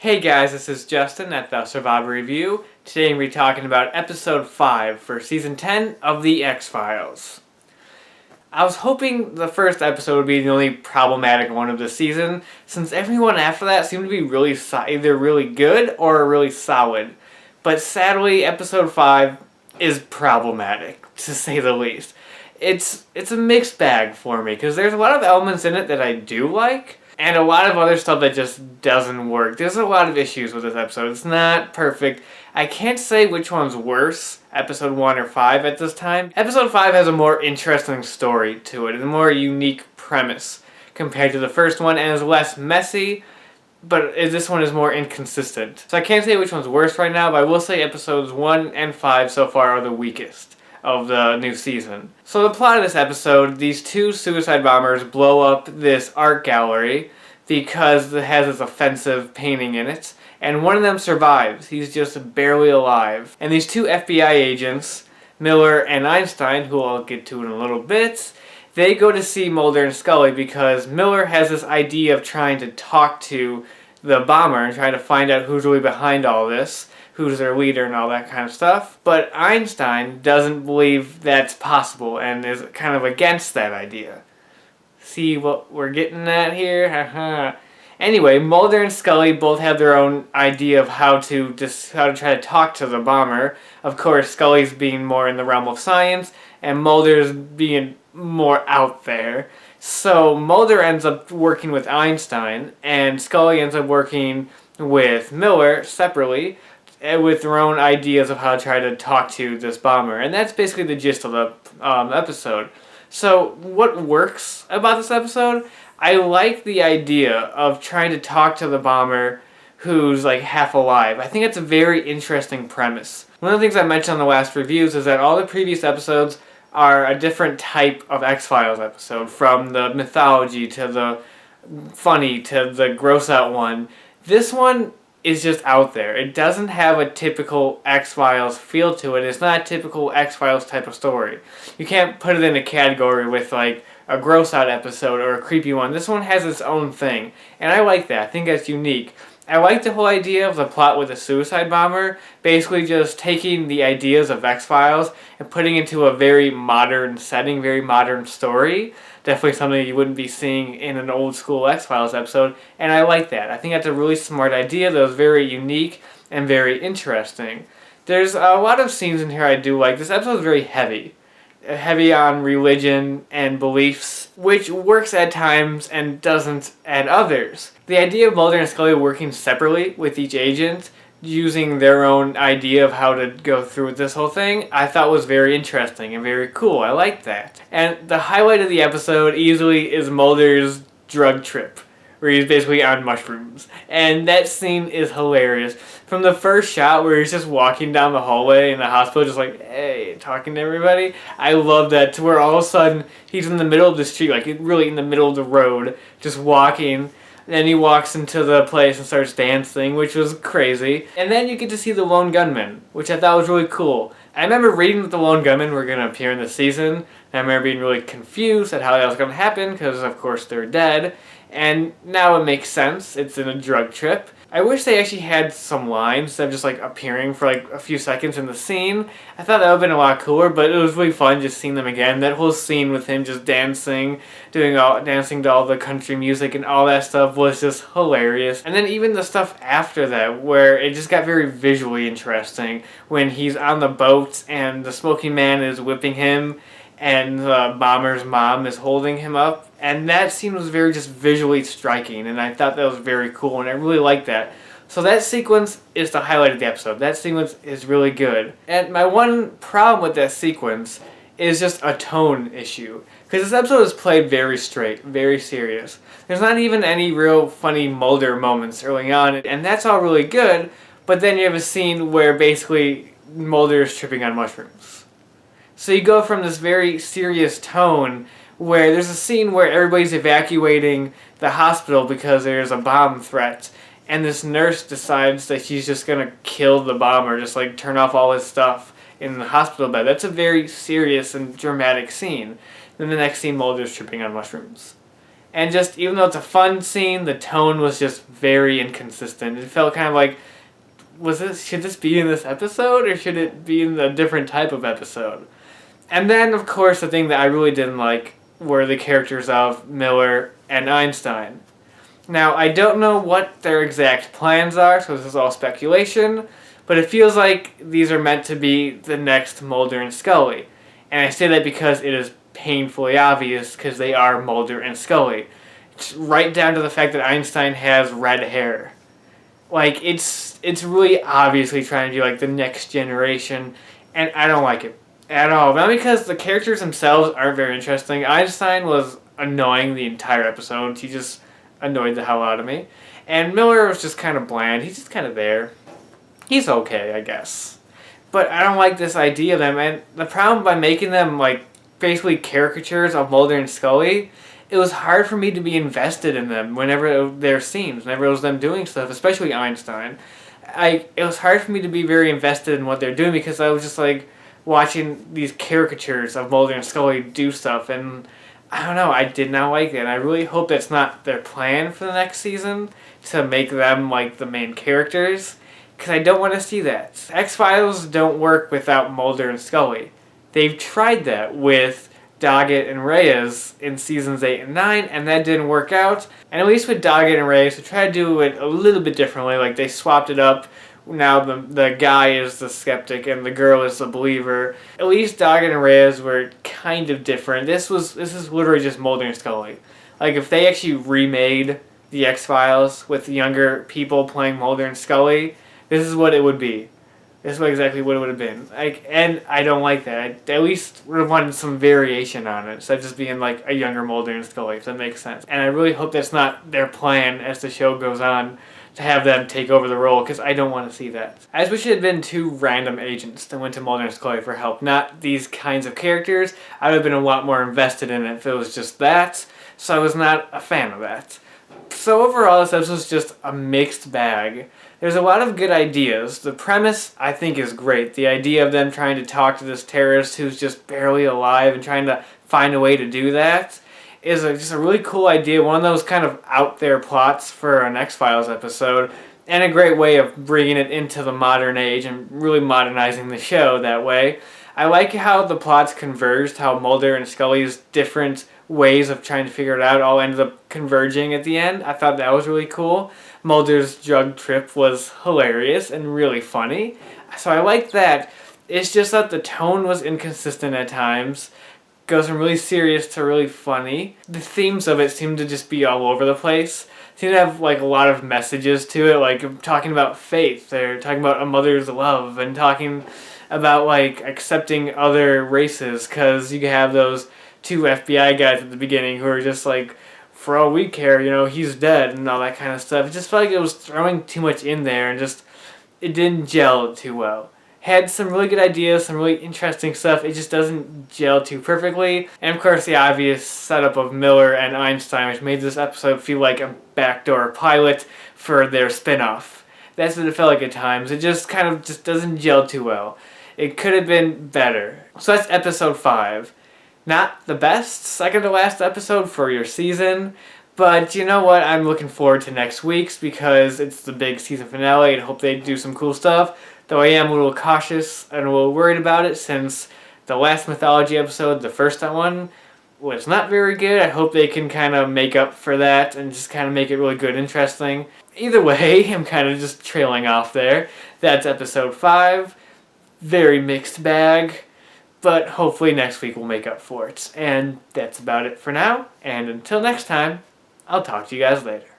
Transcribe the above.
Hey guys, this is Justin at the Survivor Review. Today I'm going to be talking about episode 5 for season 10 of The X-Files. I was hoping the first episode would be the only problematic one of the season, since everyone after that seemed to be really either really good or really solid. But sadly, episode 5 is problematic, to say the least. It's a mixed bag for me, because there's a lot of elements in it that I do like, and a lot of other stuff that just doesn't work. There's a lot of issues with this episode. It's not perfect. I can't say which one's worse, episode 1 or 5 at this time. Episode 5 has a more interesting story to it, and a more unique premise compared to the first one, and is less messy, but this one is more inconsistent. So I can't say which one's worse right now, but I will say episodes 1 and 5 so far are the weakest of the new season. So the plot of this episode, these two suicide bombers blow up this art gallery because it has this offensive painting in it, and one of them survives. He's just barely alive. And these two FBI agents, Miller and Einstein, who I'll get to in a little bit, they go to see Mulder and Scully because Miller has this idea of trying to talk to the bomber and trying to find out who's really behind all this, who's their leader and all that kind of stuff. But Einstein doesn't believe that's possible and is kind of against that idea. See what we're getting at here? Haha. Anyway, Mulder and Scully both have their own idea of how to try to talk to the bomber. Of course, Scully's being more in the realm of science, and Mulder's being more out there. So Mulder ends up working with Einstein, and Scully ends up working with Miller separately, with their own ideas of how to try to talk to this bomber. And that's basically the gist of the episode. So what works about this episode? I like the idea of trying to talk to the bomber who's like half alive. I think it's a very interesting premise. One of the things I mentioned on the last reviews is that all the previous episodes are a different type of X-Files episode, from the mythology to the funny to the gross out one. This one is just out there. It doesn't have a typical X-Files feel to it. It's not a typical X-Files type of story. You can't put it in a category with like a gross out episode or a creepy one. This one has its own thing, and I like that. I think that's unique. I like the whole idea of the plot with the suicide bomber, basically just taking the ideas of X-Files and putting into a very modern setting, very modern story. Definitely something you wouldn't be seeing in an old school X-Files episode, and I like that. I think that's a really smart idea that was very unique and very interesting. There's a lot of scenes in here I do like. This episode is very heavy. Heavy on religion and beliefs, which works at times and doesn't at others. The idea of Mulder and Scully working separately with each agent, using their own idea of how to go through with this whole thing, I thought was very interesting and very cool. I liked that. And the highlight of the episode easily is Mulder's drug trip, where he's basically on mushrooms. And that scene is hilarious. From the first shot where he's just walking down the hallway in the hospital, just like, hey, talking to everybody. I love that, to where all of a sudden he's in the middle of the street, like really in the middle of the road, just walking. Then he walks into the place and starts dancing, which was crazy. And then you get to see the lone gunmen, which I thought was really cool. I remember reading that the lone gunmen were going to appear in the season, and I remember being really confused at how that was going to happen, because of course they're dead. And now it makes sense. It's in a drug trip. I wish they actually had some lines instead of just like appearing for like a few seconds in the scene. I thought that would have been a lot cooler, but it was really fun just seeing them again. That whole scene with him just dancing to all the country music and all that stuff was just hilarious. And then even the stuff after that, where it just got very visually interesting, when he's on the boat and the smoking man is whipping him, and the bomber's mom is holding him up. And that scene was very just visually striking, and I thought that was very cool, and I really liked that. So that sequence is the highlight of the episode. That sequence is really good. And my one problem with that sequence is just a tone issue, because this episode is played very straight, very serious. There's not even any real funny Mulder moments early on, and that's all really good, but then you have a scene where basically Mulder is tripping on mushrooms. So you go from this very serious tone, where there's a scene where everybody's evacuating the hospital because there's a bomb threat, and this nurse decides that she's just going to kill the bomber, just like turn off all his stuff in the hospital bed. That's a very serious and dramatic scene. Then the next scene, Mulder's tripping on mushrooms. And just, even though it's a fun scene, the tone was just very inconsistent. It felt kind of like, should this be in this episode, or should it be in a different type of episode? And then, of course, the thing that I really didn't like were the characters of Miller and Einstein. Now, I don't know what their exact plans are, so this is all speculation, but it feels like these are meant to be the next Mulder and Scully. And I say that because it is painfully obvious, because they are Mulder and Scully. It's right down to the fact that Einstein has red hair. Like, it's really obviously trying to be like the next generation, and I don't like it at all. Not because the characters themselves aren't very interesting. Einstein was annoying the entire episode. He just annoyed the hell out of me. And Miller was just kind of bland. He's just kind of there. He's okay, I guess. But I don't like this idea of them, and the problem by making them like basically caricatures of Mulder and Scully, it was hard for me to be invested in them whenever their scenes, whenever it was them doing stuff, especially Einstein. It was hard for me to be very invested in what they're doing because I was just like watching these caricatures of Mulder and Scully do stuff, and I don't know, I did not like it. And I really hope that's not their plan for the next season, to make them like the main characters, because I don't want to see that. X-Files don't work without Mulder and Scully. They've tried that with Doggett and Reyes in seasons 8 and 9, and that didn't work out. And at least with Doggett and Reyes, they tried to do it a little bit differently. Like, they swapped it up. Now the guy is the skeptic and the girl is the believer. At least Doggett and Reyes were kind of different. This is literally just Mulder and Scully. Like, if they actually remade the X-Files with younger people playing Mulder and Scully, this is what it would be. This is exactly what it would have been. And I don't like that. I at least would have wanted some variation on it, instead of just being like a younger Mulder and Scully, if that makes sense. And I really hope that's not their plan as the show goes on, to have them take over the role, because I don't want to see that. I just wish it had been two random agents that went to Mulder and Scully for help, not these kinds of characters. I would have been a lot more invested in it if it was just that, so I was not a fan of that. So overall, this episode is just a mixed bag. There's a lot of good ideas. The premise, I think, is great. The idea of them trying to talk to this terrorist who's just barely alive and trying to find a way to do that is just a really cool idea. One of those kind of out there plots for an X-Files episode, and a great way of bringing it into the modern age and really modernizing the show that way. I like how the plots converged, how Mulder and Scully's different ways of trying to figure it out all ended up converging at the end. I thought that was really cool. Mulder's drug trip was hilarious and really funny, so I liked that. It's just that the tone was inconsistent at times. Goes from really serious to really funny. The themes of it seem to just be all over the place. Seem to have like a lot of messages to it, like talking about faith. They're talking about a mother's love and talking about like accepting other races, because you can have those two FBI guys at the beginning who are just like, for all we care, you know, he's dead and all that kind of stuff. It just felt like it was throwing too much in there, and just it didn't gel too well. Had some really good ideas, some really interesting stuff. It just doesn't gel too perfectly. And of course the obvious setup of Miller and Einstein, which made this episode feel like a backdoor pilot for their spin-off. That's what it felt like at times. It just kind of just doesn't gel too well. It could have been better. So that's episode 5. Not the best second to last episode for your season, but you know what? I'm looking forward to next week's, because it's the big season finale and I hope they do some cool stuff. Though I am a little cautious and a little worried about it, since the last mythology episode, the first one, was not very good. I hope they can kind of make up for that and just kind of make it really good and interesting. Either way, I'm kind of just trailing off there. That's episode 5. Very mixed bag, but hopefully next week we'll make up for it. And that's about it for now, and until next time, I'll talk to you guys later.